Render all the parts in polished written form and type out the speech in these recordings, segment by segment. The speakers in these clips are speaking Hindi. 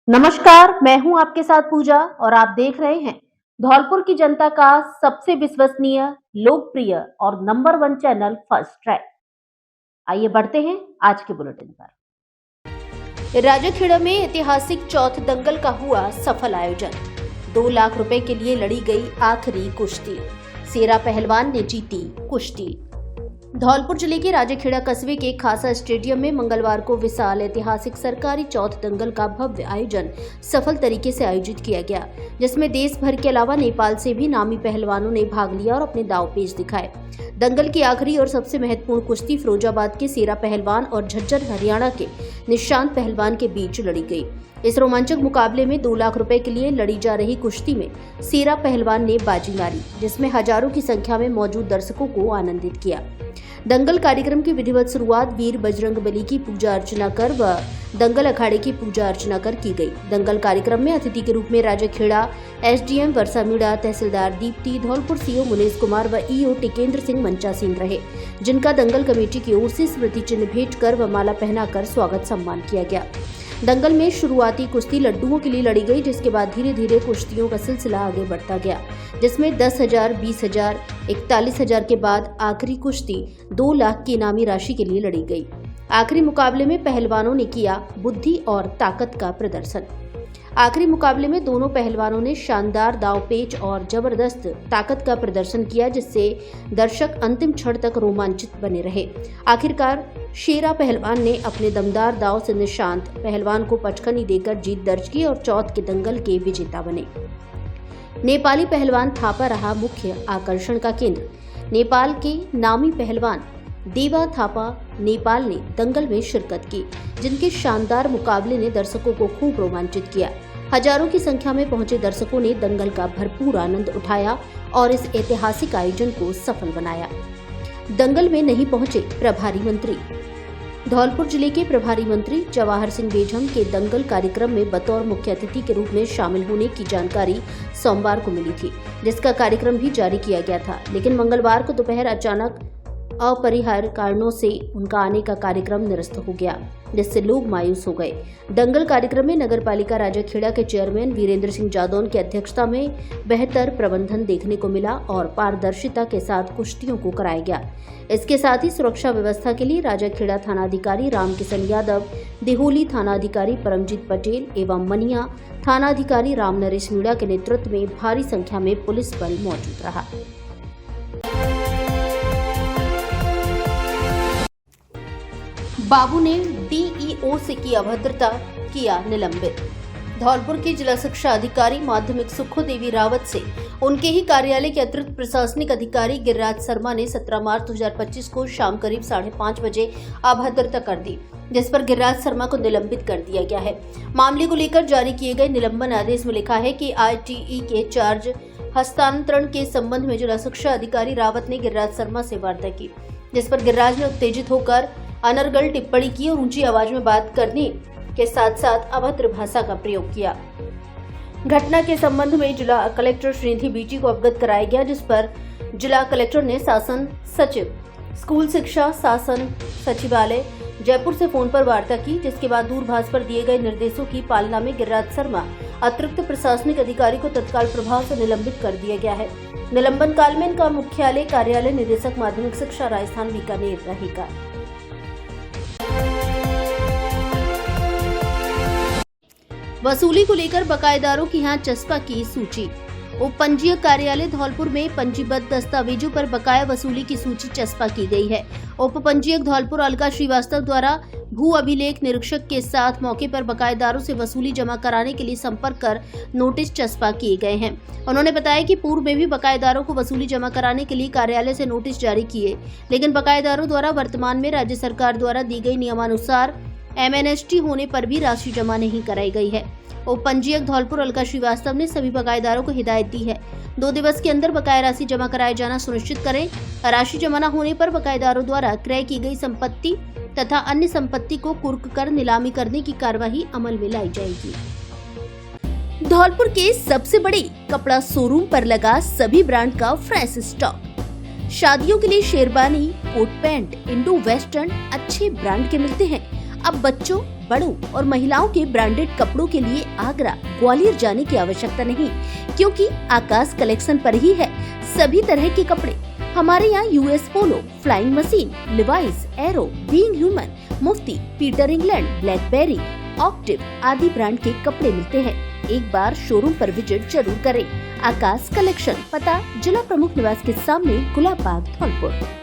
नमस्कार, मैं हूं आपके साथ पूजा और आप देख रहे हैं धौलपुर की जनता का सबसे विश्वसनीय, लोकप्रिय और नंबर 1 चैनल फर्स्ट ट्रैक। आइए बढ़ते हैं आज के बुलेटिन पर। राजाखेड़ा में ऐतिहासिक चौथ दंगल का हुआ सफल आयोजन। 2 लाख रुपए के लिए लड़ी गई आखिरी कुश्ती। सेरा पहलवान ने जीती कुश्ती। धौलपुर जिले के राजाखेड़ा कस्बे के खासा स्टेडियम में मंगलवार को विशाल ऐतिहासिक सरकारी चौथ दंगल का भव्य आयोजन सफल तरीके से आयोजित किया गया, जिसमें देश भर के अलावा नेपाल से भी नामी पहलवानों ने भाग लिया और अपने दांवपेच दिखाए। दंगल की आखिरी और सबसे महत्वपूर्ण कुश्ती फिरोजाबाद के सेरा पहलवान और झज्जर हरियाणा के निशांत पहलवान के बीच लड़ी गई। इस रोमांचक मुकाबले में 2 लाख रुपए के लिए लड़ी जा रही कुश्ती में सेरा पहलवान ने बाजी मारी, जिसमें हजारों की संख्या में मौजूद दर्शकों को आनंदित किया। दंगल कार्यक्रम की विधिवत शुरुआत वीर बजरंगबली की पूजा अर्चना कर व दंगल अखाड़े की पूजा अर्चना कर की गई। दंगल कार्यक्रम में अतिथि के रूप में राजाखेड़ा एसडीएम वर्षा मीणा, तहसीलदार दीप्ति, धौलपुर सीओ मुनीश कुमार व ईओ टिकेंद्र सिंह मंचासीन रहे, जिनका दंगल कमेटी की ओर से स्मृति चिन्ह भेंट कर व माला पहनाकर स्वागत सम्मान किया गया। दंगल में शुरुआती कुश्ती लड्डुओं के लिए लड़ी गई, जिसके बाद धीरे धीरे कुश्तियों का सिलसिला आगे बढ़ता गया, जिसमें 10,000, 20,000, 41,000 के बाद आखिरी कुश्ती 2 लाख की इनामी राशि के लिए लड़ी गई। आखिरी मुकाबले में पहलवानों ने किया बुद्धि और ताकत का प्रदर्शन। आखिरी मुकाबले में दोनों पहलवानों ने शानदार दांवपेच और जबरदस्त ताकत का प्रदर्शन किया, जिससे दर्शक अंतिम क्षण तक रोमांचित बने रहे। आखिरकार शेरा पहलवान ने अपने दमदार दांव से निशांत पहलवान को पचकनी देकर जीत दर्ज की और चौथ के दंगल के विजेता बने। नेपाली पहलवान थापा रहा मुख्य आकर्षण का केंद्र। नेपाल के नामी पहलवान देवा थापा नेपाल ने दंगल में शिरकत की, जिनके शानदार मुकाबले ने दर्शकों को खूब रोमांचित किया। हजारों की संख्या में पहुंचे दर्शकों ने दंगल का भरपूर आनंद उठाया और इस ऐतिहासिक आयोजन को सफल बनाया। दंगल में नहीं पहुंचे प्रभारी मंत्री। धौलपुर जिले के प्रभारी मंत्री जवाहर सिंह बेझम के दंगल कार्यक्रम में बतौर मुख्य अतिथि के रूप में शामिल होने की जानकारी सोमवार को मिली थी, जिसका कार्यक्रम भी जारी किया गया था, लेकिन मंगलवार को दोपहर अचानक अपरिहार्य कारणों से उनका आने का कार्यक्रम निरस्त हो गया, जिससे लोग मायूस हो गए। दंगल कार्यक्रम में नगरपालिका राजाखेड़ा के चेयरमैन वीरेंद्र सिंह जादौन की अध्यक्षता में बेहतर प्रबंधन देखने को मिला और पारदर्शिता के साथ कुश्तियों को कराया गया। इसके साथ ही सुरक्षा व्यवस्था के लिए राजाखेड़ा थानाधिकारी रामकिशन यादव, देहोली थानाधिकारी परमजीत पटेल एवं मनिया थानाधिकारी राम नरेश मीणा के नेतृत्व में भारी संख्या में पुलिस बल मौजूद रहा। बाबू ने डीईओ से की अभद्रता, किया निलंबित। धौलपुर के जिला शिक्षा अधिकारी माध्यमिक सुखो देवी रावत से उनके ही कार्यालय के अतिरिक्त प्रशासनिक अधिकारी गिरिराज शर्मा ने 17 मार्च 2025 को शाम करीब 5:30 बजे अभद्रता कर दी, जिस पर गिरिराज शर्मा को निलंबित कर दिया गया है। मामले को लेकर जारी किए गए निलंबन आदेश में लिखा है कि आईटीई के चार्ज हस्तांतरण के संबंध में जिला शिक्षा अधिकारी रावत ने गिरिराज शर्मा से वार्ता की, जिस पर गिरिराज ने उत्तेजित होकर अनर्गल टिप्पणी की और ऊंची आवाज में बात करने के साथ साथ अभद्र भाषा का प्रयोग किया। घटना के संबंध में जिला कलेक्टर श्रीनिधि बीटी को अवगत कराया गया, जिस पर जिला कलेक्टर ने शासन सचिव, स्कूल शिक्षा शासन सचिवालय जयपुर से फोन पर वार्ता की, जिसके बाद दूरभाष पर दिए गए निर्देशों की पालना में गिरिराज शर्मा अतिरिक्त प्रशासनिक अधिकारी को तत्काल प्रभाव से निलंबित कर दिया गया है। निलंबन काल में इनका मुख्यालय कार्यालय निदेशक माध्यमिक शिक्षा राजस्थान बीकानेर रहेगा। वसूली को लेकर बकायेदारों की यहाँ चस्पा की सूची। उप पंजीयक कार्यालय धौलपुर में पंजीबद्ध दस्तावेजों पर बकाया वसूली की सूची चस्पा की गई है। उप पंजीयक धौलपुर अलका श्रीवास्तव द्वारा भू अभिलेख निरीक्षक के साथ मौके पर बकायेदारों से वसूली जमा कराने के लिए संपर्क कर नोटिस चस्पा किए गए हैं। उन्होंने बताया कि पूर्व में भी बकायेदारों को वसूली जमा कराने के लिए कार्यालय से नोटिस जारी किए, लेकिन बकायेदारों द्वारा वर्तमान में राज्य सरकार द्वारा दी गई नियमानुसार एमएनएसटी होने पर भी राशि जमा नहीं कराई गई है। उप पंजीयक धौलपुर अलका श्रीवास्तव ने सभी बकायेदारों को हिदायत दी है, 2 दिवस के अंदर बकाया राशि जमा कराया जाना सुनिश्चित करें। राशि जमा न होने पर बकायेदारों द्वारा क्रय की गई संपत्ति तथा अन्य संपत्ति को कुर्क कर नीलामी करने की कार्यवाही अमल में लाई जाएगी। धौलपुर के सबसे बड़े कपड़ा शोरूम पर लगा सभी ब्रांड का फ्रेश स्टॉक। शादियों के लिए sherwani, coat pant, Indo western अच्छे ब्रांड के मिलते हैं। अब बच्चों बड़ों और महिलाओं के ब्रांडेड कपड़ों के लिए आगरा, ग्वालियर जाने की आवश्यकता नहीं, क्योंकि आकाश कलेक्शन पर ही है सभी तरह के कपड़े। हमारे यहाँ US Polo, Flying Machine, Levi's, Arrow, Being Human, Mufti, Peter England, Blackberry, Octave आदि ब्रांड के कपड़े मिलते हैं। एक बार शोरूम पर विजिट जरूर करें। आकाश कलेक्शन, पता जिला प्रमुख निवास के सामने, गुलाब बाग, धौलपुर।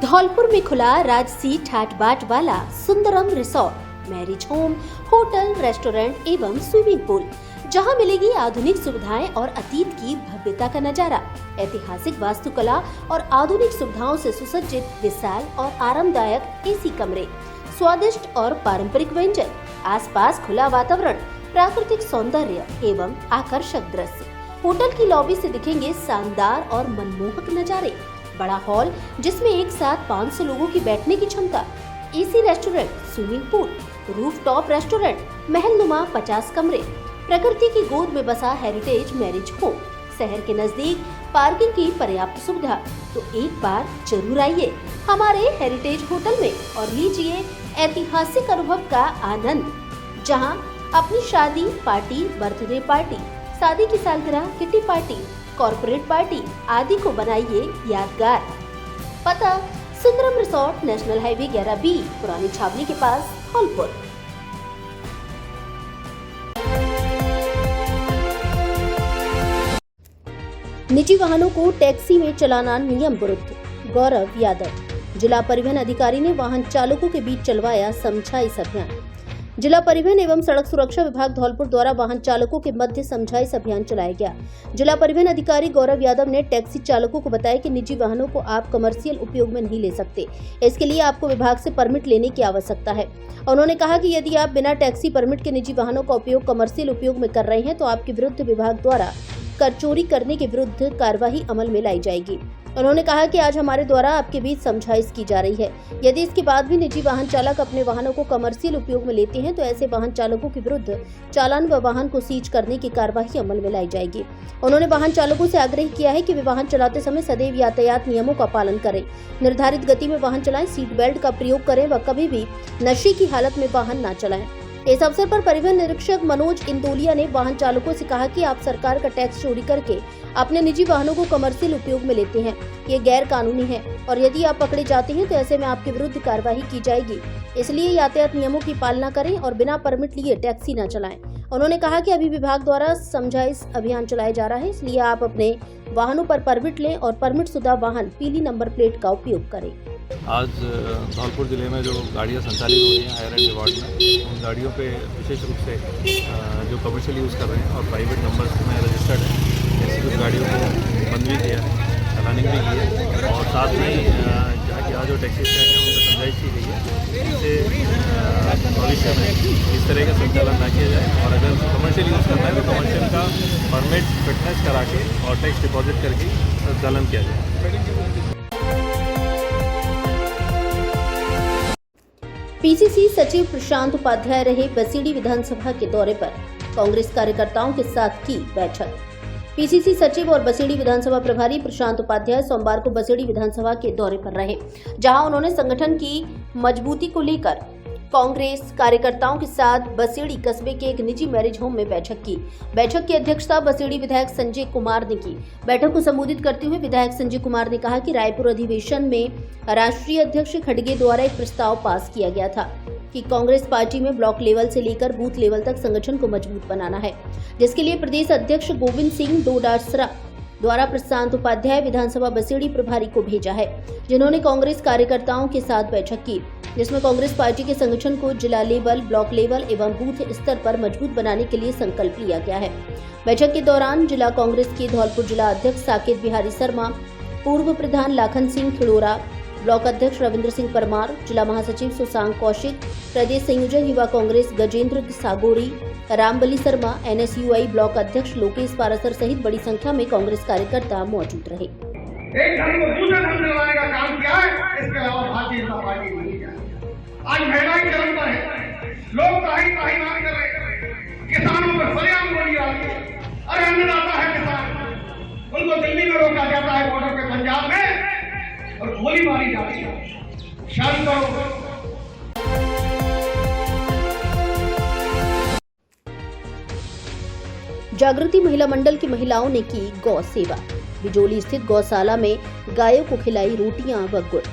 धौलपुर में खुला राजसी ठाट बाट वाला Sundaram resort, marriage home, hotel, restaurant एवं स्विमिंग पूल, जहां मिलेगी आधुनिक सुविधाएं और अतीत की भव्यता का नजारा। ऐतिहासिक वास्तुकला और आधुनिक सुविधाओं से सुसज्जित विशाल और आरामदायक एसी कमरे, स्वादिष्ट और पारंपरिक व्यंजन, आसपास खुला वातावरण, प्राकृतिक सौंदर्य एवं आकर्षक दृश्य। होटल की लॉबी से दिखेंगे शानदार और मनमोहक नजारे। बड़ा हॉल जिसमें एक साथ 500 लोगों की बैठने की क्षमता, AC restaurant, swimming pool, rooftop restaurant, महलनुमा 50 कमरे, प्रकृति की गोद में बसा हेरिटेज मैरिज होम, शहर के नजदीक पार्किंग की पर्याप्त सुविधा। तो एक बार जरूर आइए हमारे हेरिटेज होटल में और लीजिए ऐतिहासिक अनुभव का आनंद, जहां अपनी शादी, पार्टी, बर्थडे पार्टी, शादी की सालगिरह, किटी पार्टी, कॉर्पोरेट पार्टी आदि को बनाइए यादगार। पता Sundaram resort, national highway 11B, पुरानी छावनी के पास, धौलपुर। निजी वाहनों को टैक्सी में चलाना नियम विरुद्ध, गौरव यादव। जिला परिवहन अधिकारी ने वाहन चालकों के बीच चलवाया समझाइश अभियान। जिला परिवहन एवं सड़क सुरक्षा विभाग धौलपुर द्वारा वाहन चालकों के मध्य समझाइश अभियान चलाया गया। जिला परिवहन अधिकारी गौरव यादव ने टैक्सी चालकों को बताया कि निजी वाहनों को आप कमर्शियल उपयोग में नहीं ले सकते, इसके लिए आपको विभाग से परमिट लेने की आवश्यकता है। उन्होंने कहा कि यदि आप बिना टैक्सी परमिट के निजी वाहनों का उपयोग कमर्शियल उपयोग में कर रहे हैं तो आपके विरुद्ध विभाग द्वारा कर चोरी करने के विरुद्ध कार्यवाही अमल में लाई जाएगी। उन्होंने कहा कि आज हमारे द्वारा आपके बीच समझाइश की जा रही है। यदि इसके बाद भी निजी वाहन चालक अपने वाहनों को कमर्शियल उपयोग में लेते हैं तो ऐसे वाहन चालकों के विरुद्ध चालान व वाहन को सीज करने की कार्यवाही अमल में लाई जाएगी। उन्होंने वाहन चालकों से आग्रह किया है कि वे वाहन चलाते समय सदैव यातायात नियमों का पालन करें, निर्धारित गति में वाहन चलाएं, सीट बेल्ट का प्रयोग करें व कभी भी नशे की हालत में वाहन न चलाएं। इस अवसर पर परिवहन निरीक्षक मनोज इंदोलिया ने वाहन चालकों से कहा कि आप सरकार का टैक्स चोरी करके अपने निजी वाहनों को कमर्शियल उपयोग में लेते हैं, ये गैर कानूनी है और यदि आप पकड़े जाते हैं तो ऐसे में आपके विरुद्ध कार्यवाही की जाएगी। इसलिए यातायात नियमों की पालना करें और बिना परमिट लिए टैक्सी न चलाएं। उन्होंने कहा कि अभी विभाग द्वारा समझाइश अभियान चलाया जा रहा है, इसलिए आप अपने वाहनों पर परमिट लें और परमिट शुदा वाहन पीली नंबर प्लेट का उपयोग करें। आज धौलपुर ज़िले में जो गाड़ियाँ संचालित हो रही हैं हायर एंड रिवॉर्ड में, उन गाड़ियों पे विशेष रूप से जो कमर्शियल यूज़ कर रहे हैं और प्राइवेट नंबर्स में रजिस्टर्ड है, ऐसी कुछ गाड़ियों को बंद भी किया है, चलाने भी की है और साथ में यहाँ जो टैक्सी स्टैंड है उन पर समझाइश की गई है। इससे भविष्य में इस तरह का संचालन ना किया जाए और अगर कमर्शियल यूज़ करना है तो कमर्शियल का परमिट फिटनेस करा के और टैक्स डिपॉजिट करके संचालन किया जाए। पीसीसी सचिव प्रशांत उपाध्याय रहे बसीड़ी विधानसभा के दौरे पर, कांग्रेस कार्यकर्ताओं के साथ की बैठक। पीसीसी सचिव और बसीड़ी विधानसभा प्रभारी प्रशांत उपाध्याय सोमवार को बसीड़ी विधानसभा के दौरे पर रहे, जहां उन्होंने संगठन की मजबूती को लेकर कांग्रेस कार्यकर्ताओं के साथ बसेड़ी कस्बे के एक निजी मैरिज होम में बैठक की। बैठक की अध्यक्षता बसेड़ी विधायक संजय कुमार ने की। बैठक को संबोधित करते हुए विधायक संजय कुमार ने कहा कि रायपुर अधिवेशन में राष्ट्रीय अध्यक्ष खड़गे द्वारा एक प्रस्ताव पास किया गया था कि कांग्रेस पार्टी में ब्लॉक लेवल से लेकर बूथ लेवल तक संगठन को मजबूत बनाना है, जिसके लिए प्रदेश अध्यक्ष गोविंद सिंह डोडासरा द्वारा प्रशांत उपाध्याय विधानसभा बसेड़ी प्रभारी को भेजा है, जिन्होंने कांग्रेस कार्यकर्ताओं के साथ बैठक की, जिसमें कांग्रेस पार्टी के संगठन को जिला लेवल, ब्लॉक लेवल एवं बूथ स्तर पर मजबूत बनाने के लिए संकल्प लिया गया है। बैठक के दौरान जिला कांग्रेस के धौलपुर जिला अध्यक्ष साकेत बिहारी शर्मा, पूर्व प्रधान लाखन सिंह खिड़ोरा, ब्लॉक अध्यक्ष रविंद्र सिंह परमार, जिला महासचिव सुशांत कौशिक, प्रदेश संयोजक युवा कांग्रेस गजेंद्र सागोरी, रामबली शर्मा, NSUI ब्लॉक अध्यक्ष लोकेश पारासर सहित बड़ी संख्या में कांग्रेस कार्यकर्ता मौजूद रहे। एक ढंग को दूसरे ढंग से लाने का काम किया है, इसके अलावा भारतीय जनता पार्टी नहीं किया। आज महंगाई चरम पर है, लोग कहीं मांग कर रहे हैं, किसानों पर सरेआम गोली आती है। अरे अन्नदाता है किसान, उनको दिल्ली में रोका जाता है बॉर्डर पे, पंजाब गोली मारी जा रही है। शांत करो। जागृति महिला मंडल की महिलाओं ने की गौ सेवा। बिजोली स्थित गौशाला में गायों को खिलाई रोटियां व गुड़।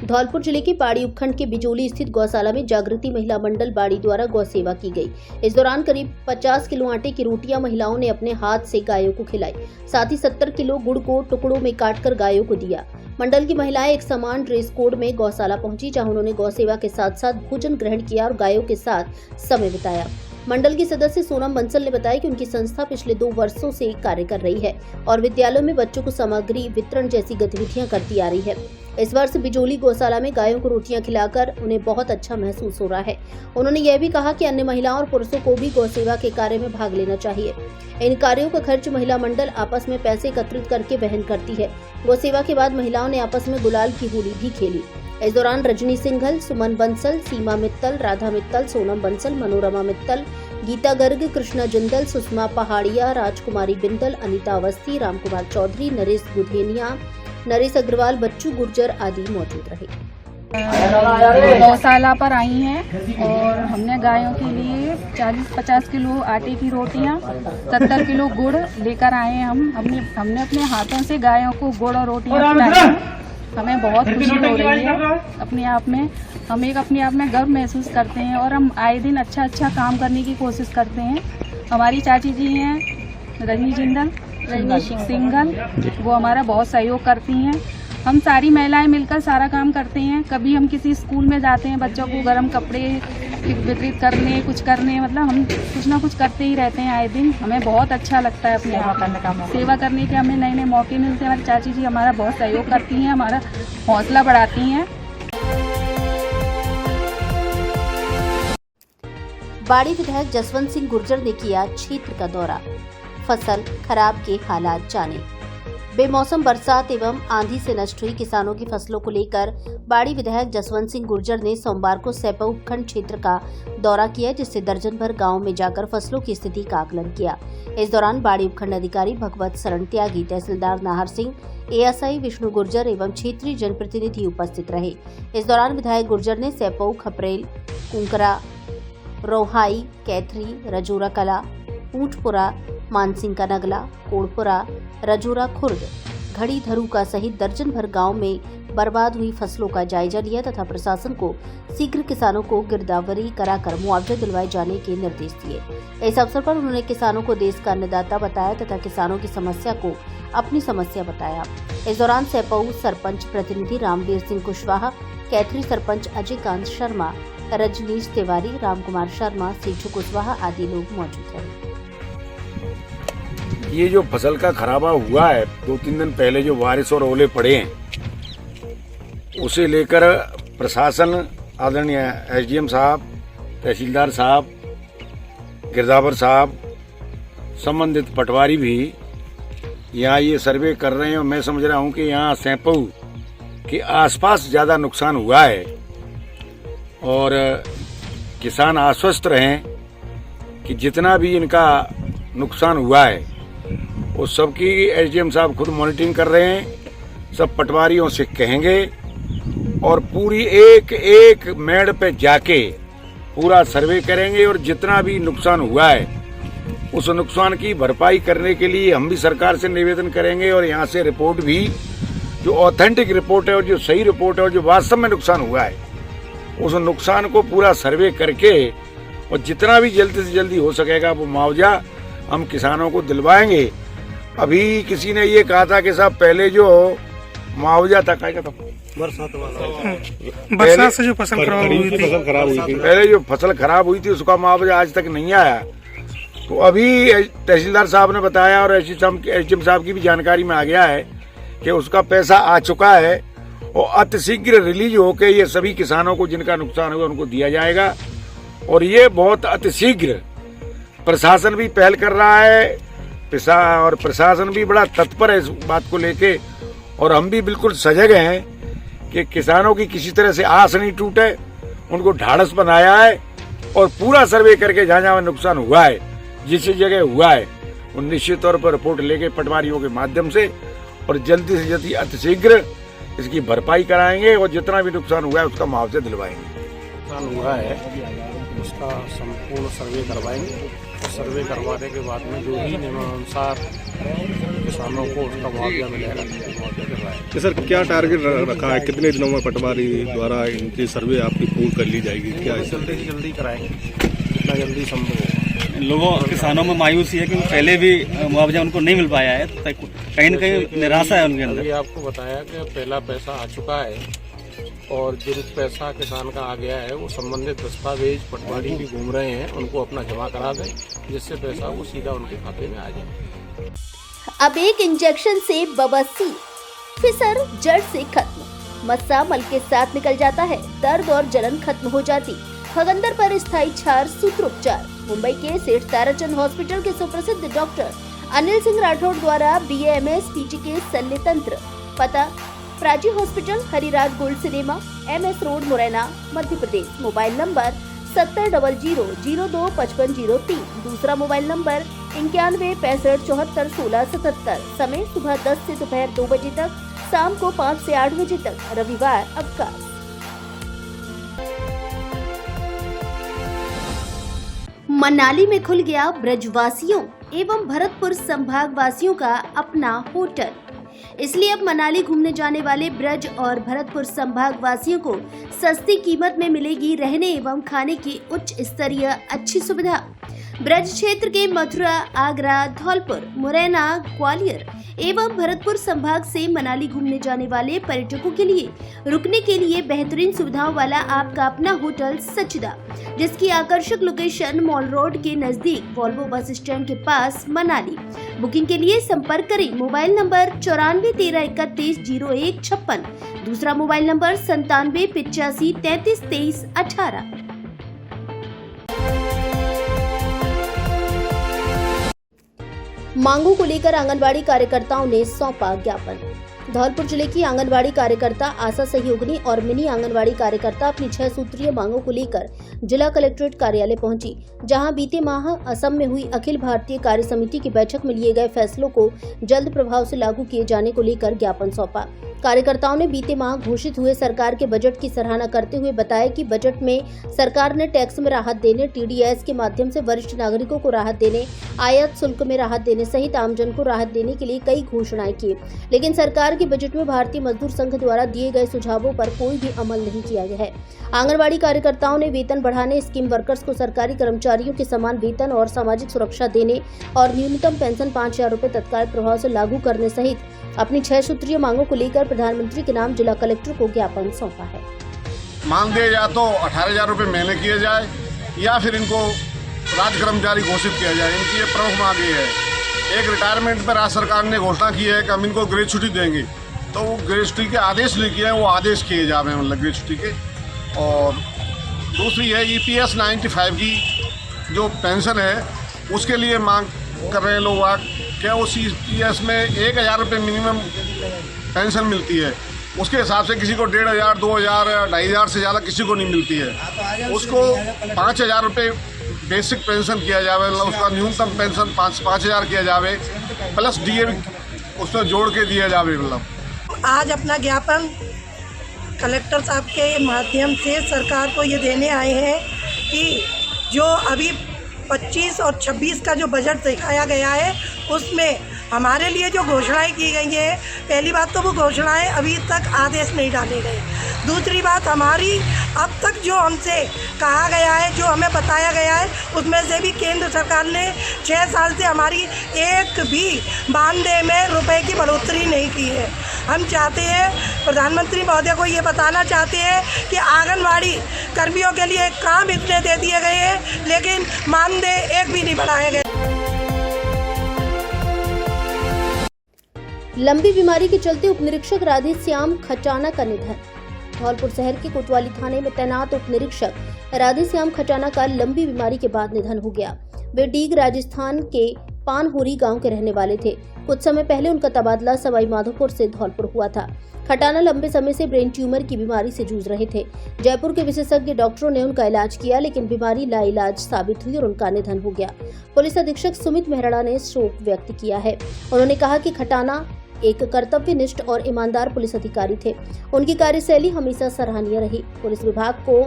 धौलपुर जिले के बाड़ी उपखंड के बिजोली स्थित गौशाला में जागृति महिला मंडल बाड़ी द्वारा गौ सेवा की गई। इस दौरान करीब 50 किलो आटे की रोटियां महिलाओं ने अपने हाथ से गायों को खिलाई। साथ ही 70 किलो गुड़ को टुकड़ों में काटकर गायों को दिया। मंडल की महिलाएं एक समान ड्रेस कोड में गौशाला पहुंची, जहां उन्होंने गौ सेवा के साथ साथ भोजन ग्रहण किया और गायों के साथ समय बिताया। मंडल की सदस्य सोनम बंसल ने बताया कि उनकी संस्था पिछले 2 वर्षों से कार्य कर रही है और विद्यालयों में बच्चों को सामग्री वितरण जैसी गतिविधियां करती आ रही है। इस वर्ष बिजोली गौशाला में गायों को रोटियां खिलाकर उन्हें बहुत अच्छा महसूस हो रहा है। उन्होंने यह भी कहा कि अन्य महिलाओं और पुरुषों को भी गौ सेवा के कार्य में भाग लेना चाहिए। इन कार्यों का खर्च महिला मंडल आपस में पैसे एकत्रित करके वहन करती है। गौ सेवा के बाद महिलाओं ने आपस में गुलाल की होली भी खेली। इस दौरान रजनी सिंघल, सुमन बंसल, सीमा मित्तल, राधा मित्तल, सोनम बंसल, मनोरमा मित्तल, गीता गर्ग, कृष्णा जिंदल, सुषमा पहाड़िया, राजकुमारी बिंदल, अनीता अवस्थी, रामकुमार चौधरी, नरेश गुधेनिया, नरेश अग्रवाल, बच्चू गुर्जर आदि मौजूद रहे। गौशाला पर आई हैं और हमने गायों के लिए 40-50 किलो आटे की रोटियां, 70 किलो गुड़ लेकर आए हैं। हमने अपने हाथों से गायों को गुड़ और रोटियां खिलाई। हमें बहुत खुशी हो रही है। अपने आप में हम अपने आप में गर्व महसूस करते हैं और हम आए दिन अच्छा काम करने की कोशिश करते हैं। हमारी चाची जी हैं रजनी जिंदल, रजनी सिंघल, वो हमारा बहुत सहयोग करती हैं। हम सारी महिलाएं मिलकर सारा काम करते हैं। कभी हम किसी स्कूल में जाते हैं, बच्चों को गर्म कपड़े वितरित करने, कुछ करने, मतलब हम कुछ ना कुछ करते ही रहते हैं आए दिन। हमें बहुत अच्छा लगता है अपने सेवा करने के। हमें नए नए मौके मिलते हैं। हमारी चाची जी हमारा बहुत सहयोग करती हैं, हमारा हौसला बढ़ाती हैं। बाड़ी विधायक जसवंत सिंह गुर्जर ने किया क्षेत्र का दौरा, फसल खराब के हालात जाने। बेमौसम बरसात एवं आंधी से नष्ट हुई किसानों की फसलों को लेकर बाड़ी विधायक जसवंत सिंह गुर्जर ने सोमवार को सैपऊ उपखंड क्षेत्र का दौरा किया, जिससे दर्जन भर गाँव में जाकर फसलों की स्थिति का आकलन किया। इस दौरान बाड़ी उपखंड अधिकारी भगवत शरण त्यागी, तहसीलदार नाहर सिंह, एएसआई विष्णु गुर्जर एवं क्षेत्रीय जनप्रतिनिधि उपस्थित रहे। इस दौरान विधायक गुर्जर ने सैपऊ, खपरेल, कुंकरा, रोहाई, कैथरी, रजोरा कला, ऊंटपुरा, मानसिंह का नगला, कोड़पुरा, रजोरा खुर्द, घड़ी धरुका सहित दर्जन भर गांव में बर्बाद हुई फसलों का जायजा लिया तथा प्रशासन को शीघ्र किसानों को गिरदावरी कराकर मुआवजा दिलवाए जाने के निर्देश दिए। इस अवसर पर उन्होंने किसानों को देश का अन्नदाता बताया तथा किसानों की समस्या को अपनी समस्या बताया। इस दौरान सैपऊ सरपंच प्रतिनिधि रामवीर सिंह कुशवाहा, कैथरी सरपंच अजय कांत शर्मा, रजनीश तिवारी, रामकुमार शर्मा, सीठू कुशवाहा आदि लोग मौजूद रहे। ये जो फसल का खराबा हुआ है, 2-3 दिन पहले जो बारिश और ओले पड़े हैं, उसे लेकर प्रशासन, आदरणीय एसडीएम साहब, तहसीलदार साहब, गिरदावर साहब, संबंधित पटवारी भी यहाँ ये सर्वे कर रहे हैं। और मैं समझ रहा हूँ कि यहाँ सैपऊ के आसपास ज़्यादा नुकसान हुआ है और किसान आश्वस्त रहें कि जितना भी इनका नुकसान हुआ है वो सबकी एसडीएम साहब खुद मॉनिटरिंग कर रहे हैं। सब पटवारियों से कहेंगे और पूरी एक मेड़ पे जाके पूरा सर्वे करेंगे और जितना भी नुकसान हुआ है उस नुकसान की भरपाई करने के लिए हम भी सरकार से निवेदन करेंगे। और यहाँ से रिपोर्ट भी जो ऑथेंटिक रिपोर्ट है और जो सही रिपोर्ट है और जो वास्तव में नुकसान हुआ है, उस नुकसान को पूरा सर्वे करके और जितना भी जल्दी से जल्दी हो सकेगा वो मुआवजा हम किसानों को दिलवाएंगे। अभी किसी ने ये कहा था कि साहब पहले जो मुआवजा था, क्या था, बरसात से जो फसल खराब हुई थी, पहले जो फसल खराब हुई थी उसका मुआवजा आज तक नहीं आया। तो अभी तहसीलदार साहब ने बताया और एसडीएम साहब की भी जानकारी में आ गया है कि उसका पैसा आ चुका है और अतिशीघ्र रिलीज होकर ये सभी किसानों को जिनका नुकसान हुआ उनको दिया जाएगा। और ये बहुत अतिशीघ्र प्रशासन भी पहल कर रहा है और प्रशासन भी बड़ा तत्पर है इस बात को लेके। और हम भी बिल्कुल सजग हैं कि किसानों की किसी तरह से आस नहीं टूटे, उनको ढाढ़स बनाया है और पूरा सर्वे करके जहाँ जहाँ नुकसान हुआ है, जिस जगह हुआ है, वो निश्चित तौर पर रिपोर्ट लेके पटवारियों के माध्यम से और जल्दी से जल्दी अतिशीघ्र इसकी भरपाई कराएंगे और जितना भी नुकसान हुआ है उसका मुआवजा दिलवाएंगे। नुकसान हुआ है उसका संपूर्ण सर्वे करवाएंगे और सर्वे करवाने के बाद में जो भी नियमानुसार किसानों को उसका मुआवजा मिलेगा मुआवजा दिलवाएंगे। कि सर क्या टारगेट रखा है, कितने दिनों में पटवारी द्वारा इनकी सर्वे आपकी पूर्ण कर ली जाएगी? क्या जल्दी कराएंगे, जितना जल्दी संभव हो। लोगों किसानों में मायूसी है क्योंकि पहले भी मुआवजा उनको नहीं मिल पाया है, तो कहीं न कहीं निराशा है उनके अंदर। अभी आपको बताया कि पहला पैसा आ चुका है और जो पैसा किसान का आ गया है वो संबंधित दस्तावेज पटवारी भी घूम रहे हैं, उनको अपना जमा करा दें जिससे पैसा वो सीधा उनके खाते में आ जाए। अब एक इंजेक्शन से बवासीर, फिसर जड़ से खत्म, मस्सा मल के साथ निकल जाता है, दर्द और जलन खत्म हो जाती, भगंदर पर स्थायी छार, सूत्रोपचार। मुंबई के सेठ ताराचंद हॉस्पिटल के सुप्रसिद्ध डॉक्टर अनिल सिंह राठौड़ द्वारा BAMS PG के शल्य तंत्र। पता Prachi hospital, Hariraj Gold cinema, MS road, Morena, Madhya Pradesh. Mobile number 7000025503। दूसरा मोबाइल नंबर 9165741677। समय सुबह 10 से दोपहर 2 बजे तक, शाम को 5 से 8 बजे तक, रविवार अवकाश। मनाली में खुल गया ब्रजवासियों एवं भरतपुर संभाग वासियों का अपना होटल। इसलिए अब मनाली घूमने जाने वाले ब्रज और भरतपुर संभाग वासियों को सस्ती कीमत में मिलेगी रहने एवं खाने की उच्च स्तरीय अच्छी सुविधा। ब्रज क्षेत्र के मथुरा, आगरा, धौलपुर, मुरैना, ग्वालियर एवं भरतपुर संभाग से मनाली घूमने जाने वाले पर्यटकों के लिए रुकने के लिए बेहतरीन सुविधाओं वाला आपका अपना होटल सचिदा, जिसकी आकर्षक लोकेशन मॉल रोड के नजदीक वॉल्वो बस स्टैंड के पास मनाली। बुकिंग के लिए संपर्क करें मोबाइल नंबर 9413310156। दूसरा मोबाइल नंबर 9785332318। मांगों को लेकर आंगनबाड़ी कार्यकर्ताओं ने सौंपा ज्ञापन। धौलपुर जिले की आंगनबाड़ी कार्यकर्ता आशा सहयोगिनी और मिनी आंगनबाड़ी कार्यकर्ता अपनी 6 सूत्रीय मांगों को लेकर जिला कलेक्ट्रेट कार्यालय पहुंची, जहां बीते माह असम में हुई अखिल भारतीय कार्य समिति की बैठक में लिए गए फैसलों को जल्द प्रभाव से लागू किए जाने को लेकर ज्ञापन सौंपा। कार्यकर्ताओं ने बीते माह घोषित हुए सरकार के बजट की सराहना करते हुए बताया कि बजट में सरकार ने टैक्स में राहत देने, TDS के माध्यम से वरिष्ठ नागरिकों को राहत देने, आयात शुल्क में राहत देने सहित आमजन को राहत देने के लिए कई घोषणाएं की, लेकिन सरकार के बजट में भारतीय मजदूर संघ द्वारा दिए गए सुझावों पर कोई भी अमल नहीं किया गया है। आंगनबाड़ी कार्यकर्ताओं ने वेतन बढ़ाने, स्कीम वर्कर्स को सरकारी कर्मचारियों के समान वेतन और सामाजिक सुरक्षा देने और न्यूनतम पेंशन 5000 रुपए तत्काल प्रभाव से लागू करने सहित अपनी 6 सूत्रीय मांगों को लेकर प्रधानमंत्री के नाम जिला कलेक्टर को ज्ञापन सौंपा है। मांग दिए या तो 18,000 रुपये महीने किए जाए या फिर इनको राज्य कर्मचारी घोषित किया जाए। इनकी ये प्रमुख मांग ये है। एक रिटायरमेंट पर राज्य सरकार ने घोषणा की है कि हम इनको ग्रेड छुट्टी देंगे, तो वो ग्रेड छुट्टी के आदेश लिखे हैं, वो आदेश किए जाए मतलब ग्रेड छुट्टी के। और दूसरी है EPS 95 की जो पेंशन है उसके लिए मांग कर रहे हैं लोग। क्या उस EPS में 1,000 रुपये मिनिमम पेंशन मिलती है, उसके हिसाब से किसी को 1,500, 2,000, 2,500 से ज़्यादा किसी को नहीं मिलती है। उसको 5,000 रुपये बेसिक पेंशन किया जाए, मतलब उसका न्यूनतम पेंशन 5,000 किया जाए प्लस DA उसमें जोड़ के दिया जाए। मतलब आज अपना ज्ञापन कलेक्टर साहब के माध्यम से सरकार को ये देने आए हैं कि जो अभी 25 और 26 का जो बजट दिखाया गया है उसमें हमारे लिए जो घोषणाएं की गई हैं, पहली बात तो वो घोषणाएं अभी तक आदेश नहीं डाले गए। दूसरी बात, हमारी अब तक जो हमसे कहा गया है, जो हमें बताया गया है, उसमें से भी केंद्र सरकार ने 6 साल से हमारी एक भी मानदेय में रुपए की बढ़ोतरी नहीं की है। हम चाहते हैं, प्रधानमंत्री महोदय को ये बताना चाहते हैं कि आंगनबाड़ी कर्मियों के लिए काम इतने दे दिए गए हैं लेकिन मानदेय एक भी नहीं बढ़ाए गए। लंबी बीमारी के चलते उपनिरीक्षक राधेश्याम खचाना का निधन। धौलपुर शहर के कोतवाली थाने में तैनात उपनिरीक्षक राधेश्याम खचाना का लंबी बीमारी के बाद निधन हो गया। वे डीग राजस्थान के पानहोरी गांव के रहने वाले थे। कुछ समय पहले उनका तबादला सवाई माधोपुर से धौलपुर हुआ था। खटाना लंबे समय से ब्रेन ट्यूमर की बीमारी से जूझ रहे थे। जयपुर के विशेषज्ञ डॉक्टरों ने उनका इलाज किया, लेकिन बीमारी लाइलाज साबित हुई और उनका निधन हो गया। पुलिस अधीक्षक सुमित मेहरा ने शोक व्यक्त किया है। उन्होंने कहा कि खटाना एक कर्तव्यनिष्ठ और ईमानदार पुलिस अधिकारी थे। उनकी कार्यशैली हमेशा सराहनीय रही। पुलिस विभाग को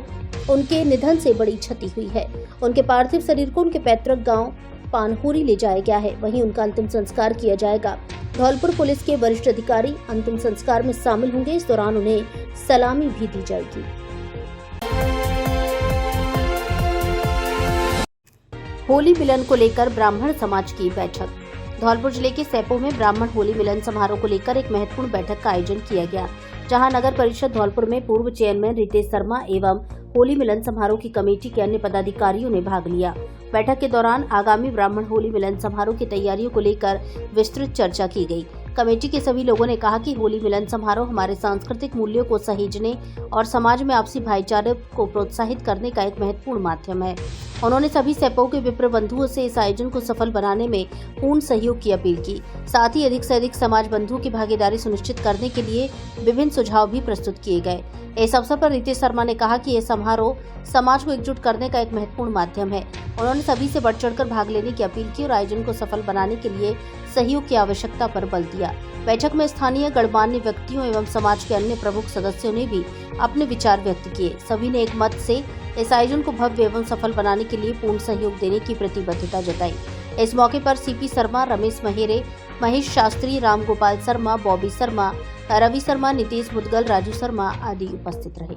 उनके निधन से बड़ी क्षति हुई है। उनके पार्थिव शरीर को उनके पैतृक गांव पानहुरी ले जाया गया है। वहीं उनका अंतिम संस्कार किया जाएगा। धौलपुर पुलिस के वरिष्ठ अधिकारी अंतिम संस्कार में शामिल होंगे। इस दौरान उन्हें सलामी भी दी जाएगी। होली मिलन को लेकर ब्राह्मण समाज की बैठक। धौलपुर जिले के सैपो में ब्राह्मण होली मिलन समारोह को लेकर एक महत्वपूर्ण बैठक का आयोजन किया गया, जहां नगर परिषद धौलपुर में पूर्व चेयरमैन रितेश शर्मा एवं होली मिलन समारोह की कमेटी के अन्य पदाधिकारियों ने भाग लिया। बैठक के दौरान आगामी ब्राह्मण होली मिलन समारोह की तैयारियों को लेकर विस्तृत चर्चा की गई। कमेटी के सभी लोगों ने कहा कि होली मिलन समारोह हमारे सांस्कृतिक मूल्यों को सहेजने और समाज में आपसी भाईचारे को प्रोत्साहित करने का एक महत्वपूर्ण माध्यम है। उन्होंने सभी सैपो के विप्र बंधुओं से इस आयोजन को सफल बनाने में पूर्ण सहयोग की अपील की। साथ ही अधिक से अधिक समाज बंधुओं की भागीदारी सुनिश्चित करने के लिए विभिन्न सुझाव भी प्रस्तुत किए गए। इस अवसर पर रितेश शर्मा ने कहा कि यह समारोह समाज को एकजुट करने का एक महत्वपूर्ण माध्यम है। उन्होंने सभी से बढ़ चढ़कर भाग लेने की अपील की और आयोजन को सफल बनाने के लिए सहयोग की आवश्यकता पर बल दिया। बैठक में स्थानीय गणमान्य व्यक्तियों एवं समाज के अन्य प्रमुख सदस्यों ने भी अपने विचार व्यक्त किए। सभी ने एक मत से इस आयोजन को भव्य एवं सफल बनाने के लिए पूर्ण सहयोग देने की प्रतिबद्धता जताई। इस मौके पर सीपी शर्मा, रमेश महेरे, महेश शास्त्री, राम गोपाल शर्मा, बॉबी शर्मा, रवि शर्मा, नितेश मुदगल, राजू शर्मा आदि उपस्थित रहे।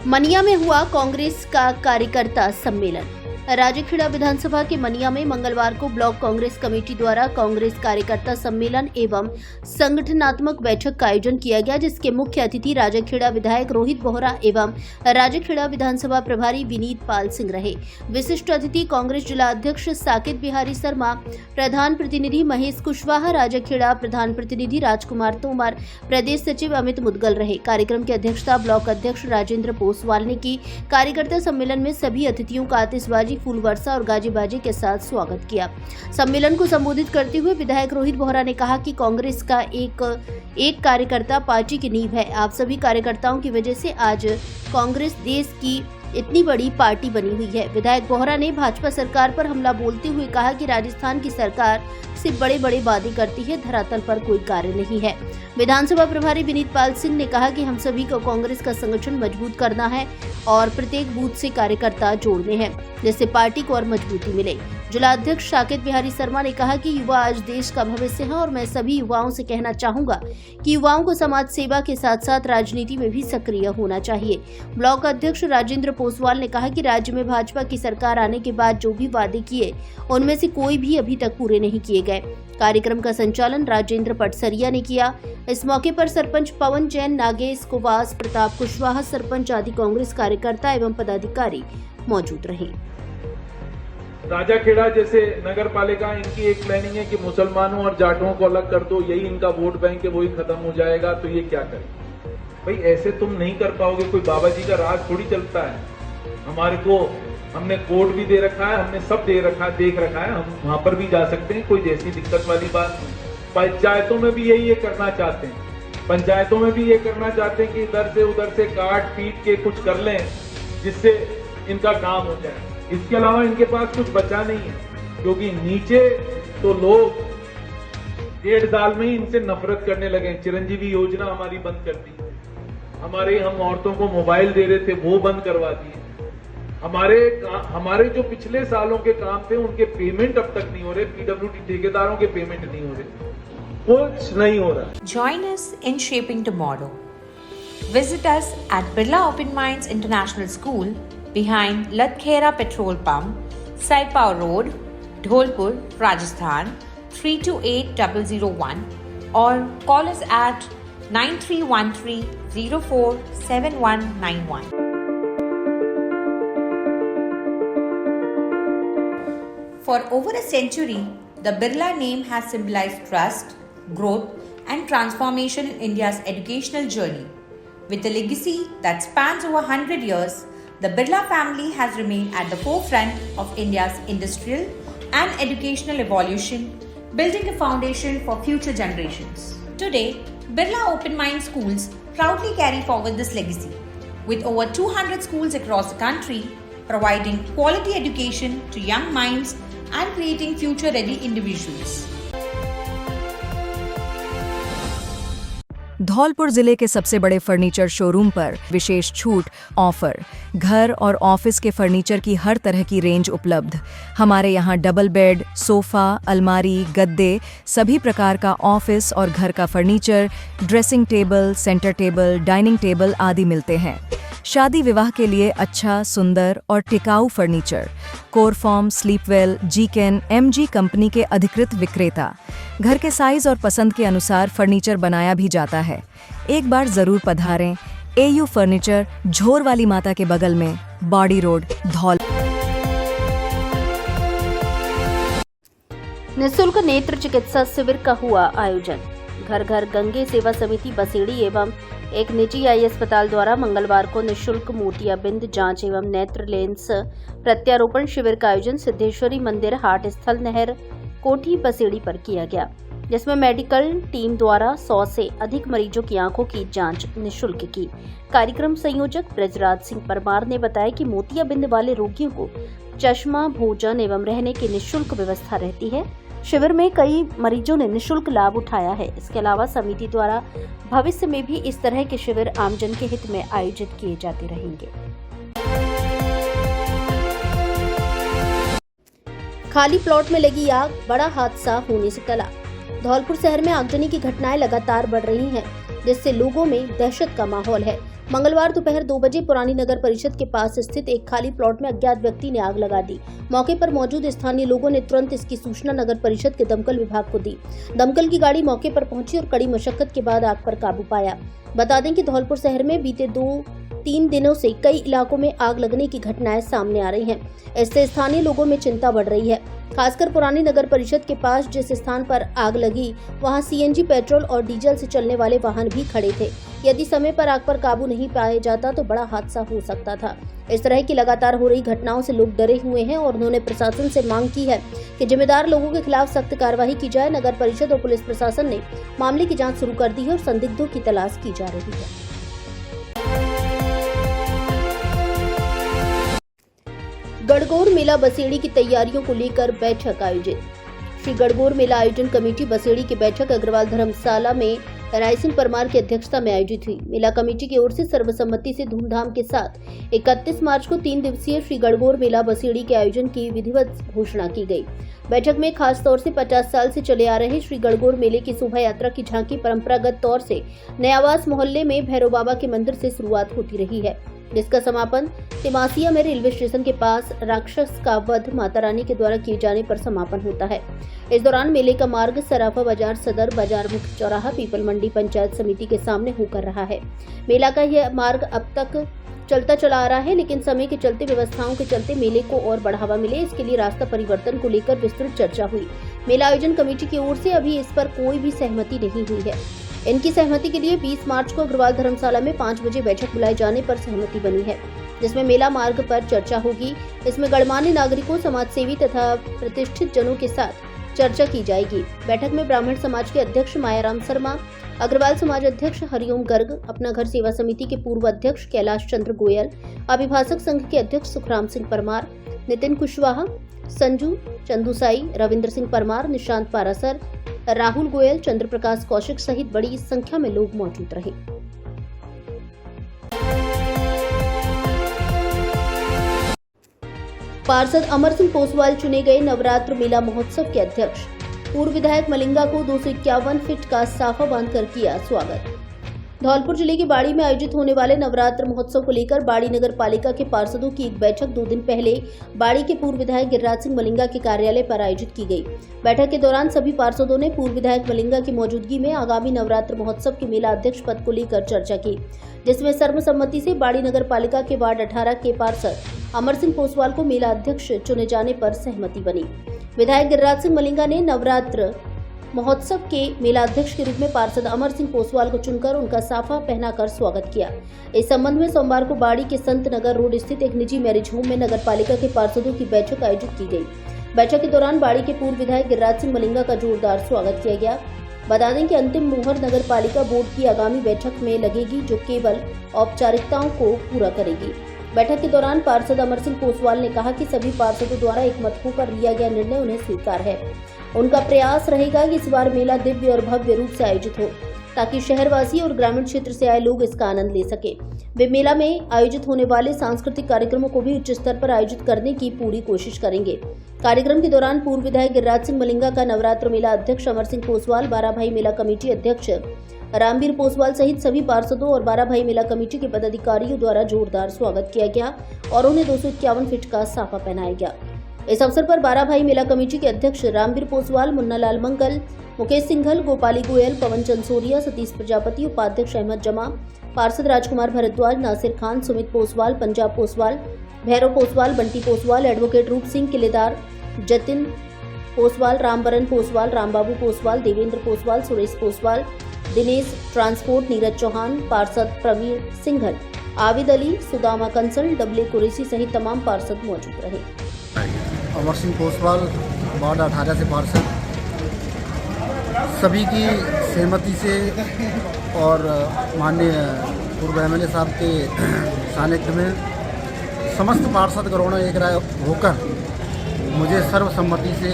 मनिया में हुआ कांग्रेस का कार्यकर्ता सम्मेलन। राजखेड़ा विधानसभा के मनिया में मंगलवार को ब्लॉक कांग्रेस कमेटी द्वारा कांग्रेस कार्यकर्ता सम्मेलन एवं संगठनात्मक बैठक का आयोजन किया गया, जिसके मुख्य अतिथि राजखेड़ा विधायक रोहित बोहरा एवं राजखेड़ा विधानसभा प्रभारी विनीत पाल सिंह रहे। विशिष्ट अतिथि कांग्रेस जिला अध्यक्ष साकेत बिहारी शर्मा, प्रधान प्रतिनिधि महेश कुशवाहा, राजखेड़ा प्रधान प्रतिनिधि राजकुमार तोमर, प्रदेश सचिव अमित मुदगल रहे। कार्यक्रम की अध्यक्षता ब्लॉक अध्यक्ष राजेंद्र पोसवाल ने की। कार्यकर्ता सम्मेलन में सभी अतिथियों का आतिशबाजी, फूल वर्षा और गाजी बाजी के साथ स्वागत किया। सम्मेलन को संबोधित करते हुए विधायक रोहित बोहरा ने कहा कि कांग्रेस का एक कार्यकर्ता पार्टी की नींव है। आप सभी कार्यकर्ताओं की वजह से आज कांग्रेस देश की इतनी बड़ी पार्टी बनी हुई है। विधायक बोहरा ने भाजपा सरकार पर हमला बोलते हुए कहा कि राजस्थान की सरकार सिर्फ बड़े बड़े वादे करती है, धरातल पर कोई कार्य नहीं है। विधानसभा प्रभारी विनीत पाल सिंह ने कहा कि हम सभी को कांग्रेस का संगठन मजबूत करना है और प्रत्येक बूथ से कार्यकर्ता जोड़ने हैं, जिससे पार्टी को और मजबूती मिले। जिला अध्यक्ष साकेत बिहारी शर्मा ने कहा कि युवा आज देश का भविष्य है और मैं सभी युवाओं से कहना चाहूंगा कि युवाओं को समाज सेवा के साथ साथ राजनीति में भी सक्रिय होना चाहिए। ब्लॉक अध्यक्ष राजेंद्र पोसवाल ने कहा कि राज्य में भाजपा की सरकार आने के बाद जो भी वादे किए उनमें से कोई भी अभी तक पूरे नहीं किए गए। कार्यक्रम का संचालन राजेंद्र पटसरिया ने किया। इस मौके पर सरपंच पवन जैन, नागेश कुवास, प्रताप कुशवाहा, सरपंच आदि कांग्रेस कार्यकर्ता एवं पदाधिकारी मौजूद रहे। राजाखेड़ा जैसे नगर पालिका, इनकी एक प्लानिंग है कि मुसलमानों और जाटों को अलग कर दो, यही इनका वोट बैंक है, वही खत्म हो जाएगा, तो ये क्या करें भाई? ऐसे तुम नहीं कर पाओगे। कोई बाबा जी का राज थोड़ी चलता है। हमारे को हमने कोड भी दे रखा है, हमने सब दे रखा है, देख रखा है, हम वहां पर भी जा सकते हैं, कोई जैसी दिक्कत वाली बात नहीं। पंचायतों में भी यही ये करना चाहते हैं। पंचायतों में भी ये करना चाहते हैं कि इधर से उधर से काट पीट के कुछ कर लें जिससे इनका काम हो जाए। इसके अलावा इनके पास कुछ बचा नहीं है, क्योंकि नीचे तो लोग 1.5 साल में ही इनसे नफरत करने लगे। चिरंजीवी योजना हमारी बंद कर दी, हम औरतों को मोबाइल दे रहे थे वो बंद करवा दिए। हमारे जो पिछले सालों के काम थे उनके पेमेंट अब तक नहीं हो रहे, पीडब्ल्यूडी ठेकेदारों के पेमेंट नहीं हो रहे, कुछ नहीं हो रहा। Join us in shaping tomorrow. Visit us at Birla Open Minds International School behind Ladkhera Petrol Pump, Saipao Road, Dholpur, Rajasthan 328001 or call us at 9313047191. For over a century, the Birla name has symbolized trust, growth, and transformation in India's educational journey. With a legacy that spans over 100 years, the Birla family has remained at the forefront of India's industrial and educational evolution, building a foundation for future generations. Today, Birla Open Mind schools proudly carry forward this legacy, with over 200 schools across the country providing quality education to young minds and creating future-ready individuals. Dholpur जिले के सबसे बड़े फर्नीचर शोरूम पर विशेष छूट ऑफर, घर और ऑफिस के फर्नीचर की हर तरह की रेंज उपलब्ध। हमारे यहाँ डबल बेड, सोफा, अलमारी, गद्दे, सभी प्रकार का ऑफिस और घर का furniture, dressing table, centre table, dining table आदि मिलते हैं। शादी विवाह के लिए अच्छा, सुंदर और टिकाऊ फर्नीचर। कोरफॉर्म, स्लीपवेल, जीकेन, एमजी कंपनी के अधिकृत विक्रेता। घर के साइज और पसंद के अनुसार फर्नीचर बनाया भी जाता है। एक बार जरूर पधारें। एयू फर्नीचर, झोर वाली माता के बगल में, बॉडी रोड, धौल। निःशुल्क नेत्र चिकित्सा शिविर का हुआ आयोजन। घर घर गंगे सेवा समिति बसेड़ी एवं एक निजी आई अस्पताल द्वारा मंगलवार को निःशुल्क मोतियाबिंद जांच एवं नेत्र लेंस प्रत्यारोपण शिविर का आयोजन सिद्धेश्वरी मंदिर हाट स्थल नहर कोठी बसेड़ी पर किया गया, जिसमें मेडिकल टीम द्वारा 100 से अधिक मरीजों की आंखों की जांच निःशुल्क की। कार्यक्रम संयोजक ब्रजराज सिंह परमार ने बताया कि मोतियाबिंद वाले रोगियों को चश्मा, भोजन एवं रहने की निःशुल्क व्यवस्था रहती है। शिविर में कई मरीजों ने निःशुल्क लाभ उठाया है। इसके अलावा समिति द्वारा भविष्य में भी इस तरह के शिविर आमजन के हित में आयोजित किए जाते रहेंगे। खाली प्लॉट में लगी आग, बड़ा हादसा होने से टला। धौलपुर शहर में आगजनी की घटनाएं लगातार बढ़ रही हैं, जिससे लोगों में दहशत का माहौल है। मंगलवार दोपहर 2 बजे पुरानी नगर परिषद के पास स्थित एक खाली प्लॉट में अज्ञात व्यक्ति ने आग लगा दी। मौके पर मौजूद स्थानीय लोगों ने तुरंत इसकी सूचना नगर परिषद के दमकल विभाग को दी। दमकल की गाड़ी मौके पर पहुंची और कड़ी मशक्कत के बाद आग पर काबू पाया। बता दें कि धौलपुर शहर में बीते 2-3 दिनों से कई इलाकों में आग लगने की घटनाएं सामने आ रही हैं। इससे स्थानीय लोगों में चिंता बढ़ रही है। खासकर पुरानी नगर परिषद के पास जिस स्थान पर आग लगी, वहां सीएनजी, पेट्रोल और डीजल से चलने वाले वाहन भी खड़े थे। यदि समय पर आग पर काबू नहीं पाया जाता तो बड़ा हादसा हो सकता था। इस तरह की लगातार हो रही घटनाओं से लोग डरे हुए हैं और उन्होंने प्रशासन से मांग की है कि जिम्मेदार लोगों के खिलाफ सख्त कार्रवाई की जाए। नगर परिषद और पुलिस प्रशासन ने मामले की जांच शुरू कर दी है और संदिग्धों की तलाश की जा रही है। गणगौर मेला बसेड़ी की तैयारियों को लेकर बैठक आयोजित। श्री गणगौर मेला आयोजन कमेटी बसेड़ी की बैठक अग्रवाल धर्मशाला में राय सिंह परमार की अध्यक्षता में आयोजित हुई। मेला कमेटी की ओर से सर्वसम्मति से धूमधाम के साथ 31 मार्च को 3 दिवसीय श्री गणगौर मेला बसेड़ी के आयोजन की विधिवत घोषणा की गई। बैठक में खास तौर से 50 साल से चले आ रहे श्री गणगौर मेले की शोभा यात्रा की झांकी परंपरागत तौर से नयावास मोहल्ले में भैरव बाबा के मंदिर से शुरुआत होती रही है, जिसका समापन तिमासिया में रेलवे स्टेशन के पास राक्षस का वध माता रानी के द्वारा किए जाने पर समापन होता है। इस दौरान मेले का मार्ग सराफा बाजार, सदर बाजार, मुख्य चौराहा, पीपल मंडी पंचायत समिति के सामने होकर रहा है। मेला का यह मार्ग अब तक चलता चला आ रहा है, लेकिन समय के चलते व्यवस्थाओं के चलते मेले को और बढ़ावा मिले, इसके लिए रास्ता परिवर्तन को लेकर विस्तृत चर्चा हुई। मेला आयोजन कमेटी की ओर से अभी इस पर कोई भी सहमति नहीं हुई है। इनकी सहमति के लिए 20 मार्च को अग्रवाल धर्मशाला में 5 बजे बैठक बुलाए जाने पर सहमति बनी है, जिसमें मेला मार्ग पर चर्चा होगी। इसमें गणमान्य नागरिकों, समाजसेवी तथा प्रतिष्ठित जनों के साथ चर्चा की जाएगी। बैठक में ब्राह्मण समाज के अध्यक्ष मायाराम शर्मा, अग्रवाल समाज अध्यक्ष हरिओम गर्ग, अपना घर सेवा समिति के पूर्व अध्यक्ष कैलाश चंद्र गोयल, अभिभाषक संघ के अध्यक्ष सुखराम सिंह परमार, नितिन कुशवाहा, संजू चंदूसाई, रविंद्र सिंह परमार, निशांत पारासर, राहुल गोयल, चंद्र प्रकाश कौशिक सहित बड़ी संख्या में लोग मौजूद रहे। पार्षद अमर सिंह पोसवाल चुने गए नवरात्र मेला महोत्सव के अध्यक्ष। पूर्व विधायक मलिंगा को 251 फीट का साफा बांधकर किया स्वागत। धौलपुर जिले की बाड़ी में आयोजित होने वाले नवरात्र महोत्सव को लेकर बाड़ी नगर पालिका के पार्षदों की एक बैठक 2 दिन पहले बाड़ी के पूर्व विधायक गिरिराज सिंह मलिंगा के कार्यालय पर आयोजित की गई। बैठक के दौरान सभी पार्षदों ने पूर्व विधायक मलिंगा की मौजूदगी में आगामी नवरात्र महोत्सव के मेला अध्यक्ष पद को लेकर चर्चा की, जिसमें सर्वसम्मति से बाड़ी नगर पालिका के वार्ड 18 के पार्षद अमर सिंह पोसवाल को मेला अध्यक्ष चुने जाने पर सहमति बनी। विधायक गिरिराज सिंह मलिंगा ने नवरात्र महोत्सव के मेला अध्यक्ष के रूप में पार्षद अमर सिंह पोसवाल को चुनकर उनका साफा पहनाकर स्वागत किया। इस संबंध में सोमवार को बाड़ी के संत नगर रोड स्थित एक निजी मैरिज होम में नगर पालिका के पार्षदों की बैठक आयोजित की गई। बैठक के दौरान बाड़ी के पूर्व विधायक गिरिराज सिंह मलिंगा का जोरदार स्वागत किया गया। बता दें कि अंतिम मोहर नगर पालिका बोर्ड की आगामी बैठक में लगेगी, जो केवल औपचारिकताओं को पूरा करेगी। बैठक के दौरान पार्षद अमर सिंह पोसवाल ने कहा कि सभी पार्षदों द्वारा एकमत होकर लिया गया निर्णय उन्हें स्वीकार है। उनका प्रयास रहेगा कि इस बार मेला दिव्य और भव्य रूप से आयोजित हो ताकि शहरवासी और ग्रामीण क्षेत्र से आए लोग इसका आनंद ले सके। वे मेला में आयोजित होने वाले सांस्कृतिक कार्यक्रमों को भी उच्च स्तर पर आयोजित करने की पूरी कोशिश करेंगे। कार्यक्रम के दौरान पूर्व विधायक गिरिराज सिंह मलिंगा का नवरात्र मेला अध्यक्ष अमर सिंह पोसवाल, बारा भाई मेला कमेटी अध्यक्ष रामवीर पोसवाल सहित सभी पार्षदों और बारा भाई मेला कमेटी के पदाधिकारियों द्वारा जोरदार स्वागत किया गया और उन्हें 251 फीट का साफा पहनाया गया। इस अवसर पर बारा भाई मेला कमेटी के अध्यक्ष रामवीर पोसवाल, मुन्ना लाल मंगल, मुकेश सिंघल, गोपाली गोयल, पवन चंदसोरिया, सतीश प्रजापति, उपाध्यक्ष अहमद जमा, पार्षद राजकुमार भारद्वाज, नासिर खान, सुमित पोसवाल, पंजाब पोसवाल, भैरव पोसवाल, बंटी पोसवाल, एडवोकेट रूप सिंह किलेदार, जतिन पोसवाल, रामबरन पोसवाल, रामबाबू पोसवाल, देवेंद्र पोसवाल, सुरेश पोसवाल, दिनेश ट्रांसपोर्ट, नीरज चौहान, पार्षद प्रवीण सिंघल, आविद अली, सुदामा कंसल, डबले कुरैशी सहित तमाम पार्षद मौजूद रहे। अमर सिंह पोसवाल, वार्ड 18 से पार्षद, सभी की सहमति से और माननीय पूर्व एमएलए साहब के सानिध्य में समस्त पार्षद गणों ने एक राय होकर मुझे सर्वसम्मति से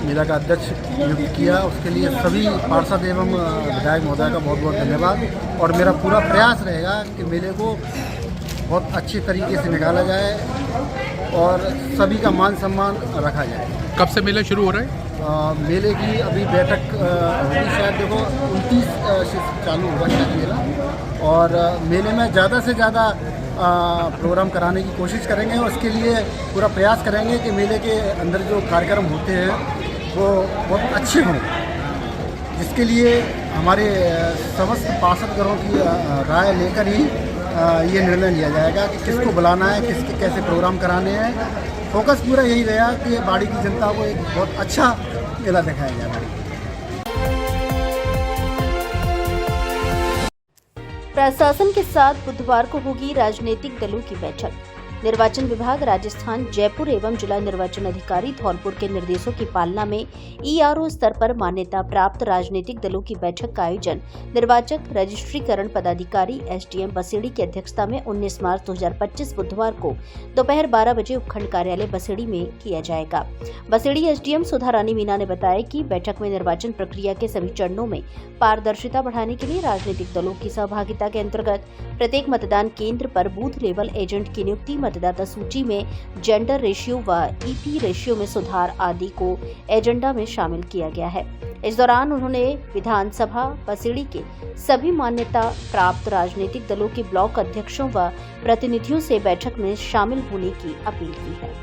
मेला का अध्यक्ष नियुक्त किया। उसके लिए सभी पार्षद एवं विधायक महोदय का बहुत बहुत धन्यवाद और मेरा पूरा प्रयास रहेगा कि मेले को बहुत अच्छे तरीके से निकाला जाए और सभी का मान सम्मान रखा जाए। कब से मेला शुरू हो रहा है? मेले की अभी बैठक होगी, शायद देखो 29 से चालू हुआ शायद मेला और मेले में ज़्यादा से ज़्यादा प्रोग्राम कराने की कोशिश करेंगे और उसके लिए पूरा प्रयास करेंगे कि मेले के अंदर जो कार्यक्रम होते हैं वो बहुत अच्छे हों, जिसके लिए हमारे समस्त पार्षदगणों की राय लेकर ही ये निर्णय लिया जाएगा कि किसको बुलाना है, किसके कैसे प्रोग्राम कराने हैं। फोकस पूरा यही रहेगा कि बाड़ी की जनता को एक बहुत अच्छा मेला दिखाया जाए। प्रशासन के साथ बुधवार को होगी राजनीतिक दलों की बैठक। निर्वाचन विभाग राजस्थान, जयपुर एवं जिला निर्वाचन अधिकारी धौलपुर के निर्देशों की पालना में ईआरओ स्तर पर मान्यता प्राप्त राजनीतिक दलों की बैठक का आयोजन निर्वाचक रजिस्ट्रीकरण पदाधिकारी एसडीएम बसेड़ी की अध्यक्षता में 19 मार्च 2025 बुधवार को दोपहर 12 बजे उपखंड कार्यालय बसेड़ी में किया जाएगा। बसेड़ी एसडीएम सुधा रानी मीना ने बताया कि बैठक में निर्वाचन प्रक्रिया के सभी चरणों में पारदर्शिता बढ़ाने के लिए राजनीतिक दलों की सहभागिता के अंतर्गत प्रत्येक मतदान केंद्र पर बूथ लेवल एजेंट की नियुक्ति, मतदाता सूची में जेंडर रेशियो व ईपी रेशियो में सुधार आदि को एजेंडा में शामिल किया गया है। इस दौरान उन्होंने विधानसभा बसेड़ी के सभी मान्यता प्राप्त राजनीतिक दलों के ब्लॉक अध्यक्षों व प्रतिनिधियों से बैठक में शामिल होने की अपील की है।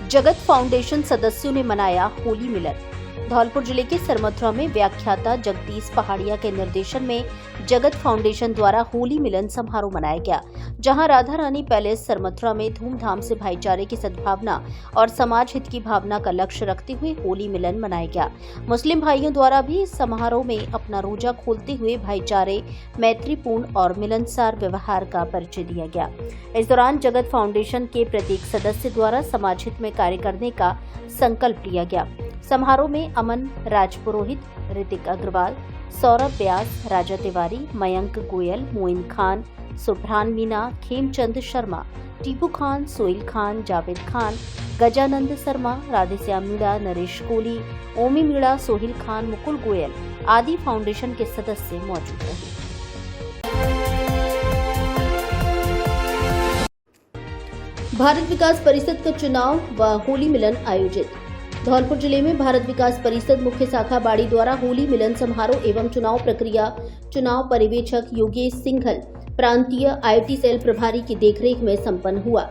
जगत फाउंडेशन सदस्यों ने मनाया होली मिलन। धौलपुर जिले के सरमथुरा में व्याख्याता जगदीश पहाड़िया के निर्देशन में जगत फाउंडेशन द्वारा होली मिलन समारोह मनाया गया, जहां राधा रानी पैलेस सरमथुरा में धूमधाम से भाईचारे की सद्भावना और समाज हित की भावना का लक्ष्य रखते हुए होली मिलन मनाया गया। मुस्लिम भाइयों द्वारा भी समारोह में अपना रोजा खोलते हुए भाईचारे, मैत्रीपूर्ण और मिलनसार व्यवहार का परिचय दिया गया। इस दौरान जगत फाउंडेशन के प्रत्येक सदस्य द्वारा समाज हित में कार्य करने का संकल्प लिया गया। समारोह में अमन राजपुरोहित, ऋतिक अग्रवाल, सौरभ व्यास, राजा तिवारी, मयंक गोयल, मोइन खान, सुभ्रान मीना, खेमचंद शर्मा, टीपू खान, सोइल खान, जावेद खान, गजानंद शर्मा, राधेश्याम मीणा, नरेश कोहली, ओमी मीणा, सोहिल खान, मुकुल गोयल आदि फाउंडेशन के सदस्य मौजूद रहे। भारत विकास परिषद का चुनाव व होली मिलन आयोजित। धौलपुर जिले में भारत विकास परिषद मुख्य शाखा बाड़ी द्वारा होली मिलन समारोह एवं चुनाव प्रक्रिया चुनाव पर्यवेक्षक योगेश सिंघल प्रांतीय आईटी सेल प्रभारी की देखरेख में संपन्न हुआ।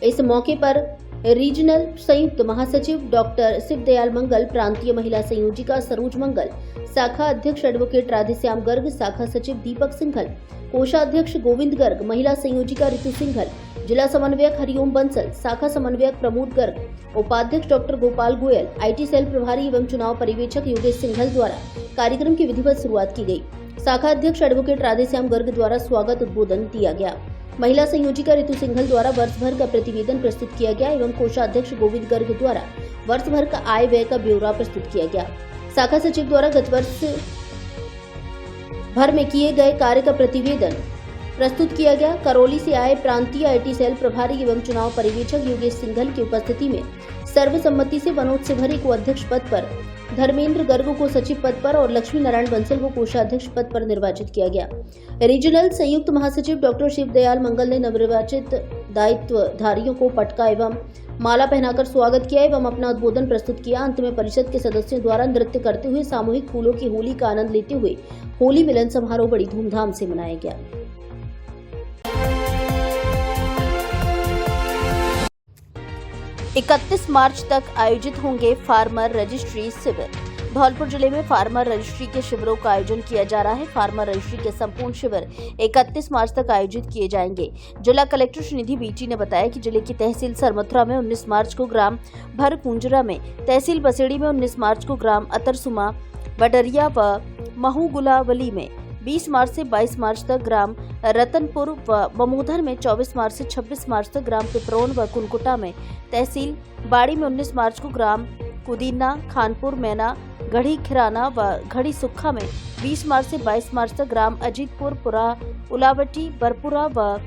इस मौके पर रीजनल संयुक्त महासचिव डॉक्टर शिवदयाल मंगल, प्रांतीय महिला संयोजिका सरोज मंगल, शाखा अध्यक्ष एडवोकेट राधेश्याम गर्ग, शाखा सचिव दीपक सिंघल, कोषाध्यक्ष गोविंद गर्ग, महिला संयोजिका ऋतु सिंघल, जिला समन्वयक हरिओम बंसल, शाखा समन्वयक प्रमोद गर्ग, उपाध्यक्ष doctor Gopal Goyal, IT cell प्रभारी एवं चुनाव पर्यवेक्षक योगेश सिंघल द्वारा कार्यक्रम की विधिवत शुरुआत की गई। शाखा अध्यक्ष एडवोकेट राधेश्याम गर्ग द्वारा स्वागत उद्बोधन दिया गया। महिला संयोजिका ऋतु सिंघल द्वारा वर्ष भर का प्रतिवेदन प्रस्तुत किया गया एवं कोषाध्यक्ष गोविंद गर्ग द्वारा वर्ष भर का आय व्यय का ब्यौरा प्रस्तुत किया गया। शाखा सचिव द्वारा गत वर्ष भर में किए गए कार्य का प्रतिवेदन प्रस्तुत किया गया। करौली से आए प्रांतीय आईटी सेल प्रभारी एवं चुनाव पर्यवेक्षक योगेश सिंघल की उपस्थिति में सर्वसम्मति से मनोज सिवहरी को अध्यक्ष पद पर, धर्मेंद्र गर्ग को सचिव पद पर और लक्ष्मी नारायण बंसल को कोषाध्यक्ष पद पर निर्वाचित किया गया। रीजनल संयुक्त महासचिव डॉक्टर शिवदयाल मंगल ने नवनिर्वाचित दायित्वधारियों को पटका एवं माला पहनाकर स्वागत किया एवं अपना उद्बोधन प्रस्तुत किया। अंत में परिषद के सदस्यों द्वारा नृत्य करते हुए सामूहिक फूलों की होली का आनंद लेते हुए होली मिलन समारोह बड़ी धूमधाम से मनाया गया। 31 मार्च तक आयोजित होंगे फार्मर रजिस्ट्री शिविर। धौलपुर जिले में फार्मर रजिस्ट्री के शिविरों का आयोजन किया जा रहा है। फार्मर रजिस्ट्री के संपूर्ण शिविर 31 मार्च तक आयोजित किए जाएंगे। जिला कलेक्टर श्रीनिधि बीटी ने बताया कि जिले की तहसील सरमथुरा में 19 मार्च को, ग्राम भरकुंजरा में, तहसील बसेड़ी में 19 मार्च को, ग्राम अतरसुमा, बडरिया व महूगुलावली में 20 मार्च से 22 मार्च तक, ग्राम रतनपुर व बमोधर में 24 मार्च से 26 मार्च तक, ग्राम पिपरौन व कुनकुटा में, तहसील बाड़ी में 19 मार्च को, ग्राम कुदीना, खानपुर, मैना, घड़ी खिराना व घड़ी सुखा में 20 मार्च से 22 मार्च तक, ग्राम अजीतपुर, पुरा, उलावटी, बरपुरा व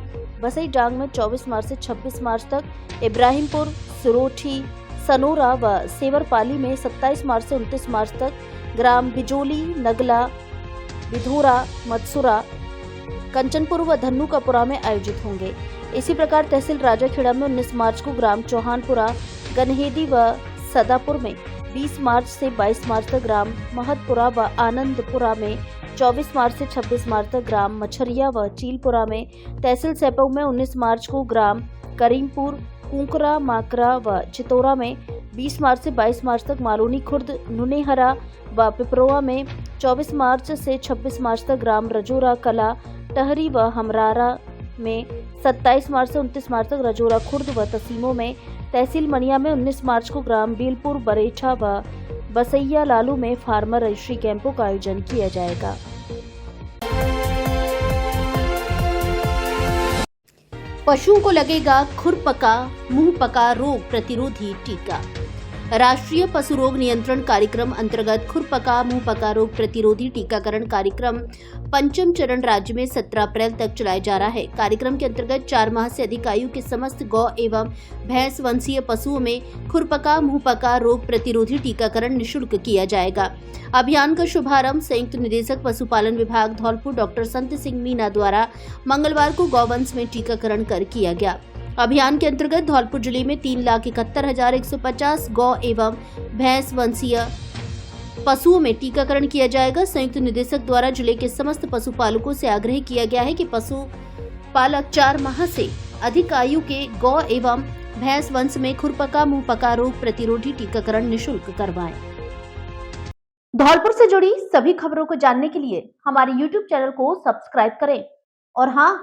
बसई डांग में 24 मार्च से 26 मार्च तक, इब्राहिमपुर, सुरोठी, सनोरा व सेवरपाली में 27 मार्च से 29 मार्च तक, ग्राम बिजोली, नगला, बिधोरा, मत्सुरा, कंचनपुर व धन्नूकापुरा में आयोजित होंगे। इसी प्रकार तहसील राजाखेड़ा में 19 मार्च को, ग्राम चौहानपुरा, गनहेदी व सदापुर में 20 मार्च से 22 मार्च तक, ग्राम महतपुरा व आनंदपुरा में 24 मार्च से 26 मार्च तक, ग्राम मछरिया व चीलपुरा में, तहसील सैपऊ में 19 मार्च को, ग्राम करीमपुर, कुंकरा, माकरा व चितौरा में 20 मार्च से 22 मार्च तक, मालोनी खुर्द, नुनेहरा व पिपरोआ में 24 मार्च से 26 मार्च तक, ग्राम रजोरा कला, टहरी व हमरारा में 27 मार्च से 29 मार्च तक, रजोरा खुर्द व तसीमों में, तहसील मनिया में 19 मार्च को, ग्राम बेलपुर, बरेठा व बसैया लालू में फार्मर रजिस्ट्री कैंपों का आयोजन किया जाएगा। पशुओं को लगेगा खुरपका मुंहपका रोग प्रतिरोधी टीका। राष्ट्रीय पशु रोग नियंत्रण कार्यक्रम अंतर्गत खुरपका मुंहपका रोग प्रतिरोधी टीकाकरण कार्यक्रम पंचम चरण राज्य में 17 अप्रैल तक चलाया जा रहा है। कार्यक्रम के अंतर्गत 4 माह से अधिक आयु के समस्त गौ एवं भैंस वंशीय पशुओं में खुरपका मुंहपका रोग प्रतिरोधी टीकाकरण निःशुल्क किया जाएगा। अभियान का शुभारंभ संयुक्त निदेशक पशुपालन विभाग धौलपुर डॉक्टर संत सिंह मीना द्वारा मंगलवार को गौवंश में टीकाकरण कर किया गया। अभियान के अंतर्गत धौलपुर जिले में 3,71,150 गौ एवं भैंस वंशीय पशुओं में टीकाकरण किया जाएगा। संयुक्त निदेशक द्वारा जिले के समस्त पशुपालकों से आग्रह किया गया है कि पशुपालक 4 माह से अधिक आयु के गौ एवं भैंस वंश में खुरपका मुंहपका रोग प्रतिरोधी टीकाकरण निःशुल्क करवाएं। धौलपुर से जुड़ी सभी खबरों को जानने के लिए हमारे YouTube चैनल को सब्सक्राइब करें और हाँ,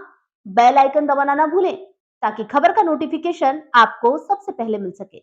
बेल आइकन दबाना ना भूलें ताकि खबर का नोटिफिकेशन आपको सबसे पहले मिल सके।